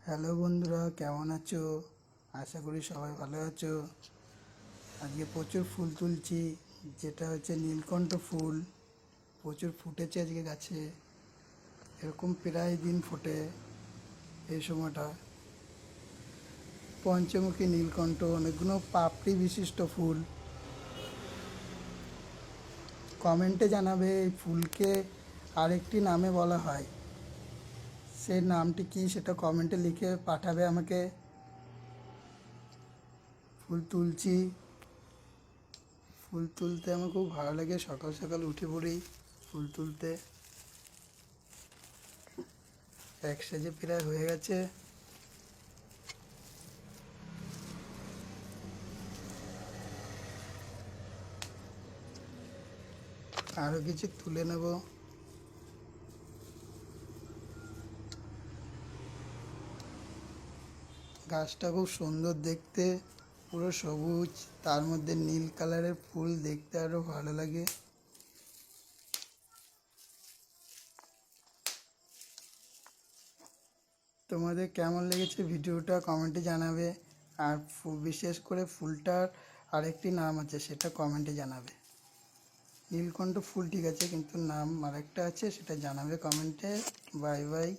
Hello বন্ধুরা, কেমন আছো? আশা করি সবাই ভালো আছো। আজকে প্রচুর ফুল তুলছি, যেটা হচ্ছে নীলকণ্ঠ ফুল। প্রচুর ফুটেছে আজকে গাছে, এরকম প্রায় দিন ফোটে এই সময়টা। পঞ্চমুখী নীলকণ্ঠ, অনেকগুলো পাপড়ি বিশিষ্ট ফুল। কমেন্টে জানাবে এই ফুলকে আরেকটি নামে বলা হয়, সেই নামটি কি সেটা কমেন্টে লিখে পাঠাবে আমাকে। ফুল তুলছি, ফুল তুলতে আমার খুব ভালো লাগে। সকাল সকাল উঠে পড়ি ফুল তুলতে। এক সাজে প্রায় হয়ে গেছে। আরও কিছু তুলে নেব। গাছটা খুব সুন্দর দেখতে, পুরো সবুজ, তার মধ্যে নীল কালারের ফুল, দেখতে আরও ভালো লাগে। তোমাদের কেমন লেগেছে ভিডিওটা কমেন্টে জানাবে। আর বিশেষ করে ফুলটার আরেকটি নাম আছে, সেটা কমেন্টে জানাবে। নীলকণ্ঠ ফুল ঠিক আছে, কিন্তু নাম আরেকটা আছে, সেটা জানাবে কমেন্টে। Bye bye.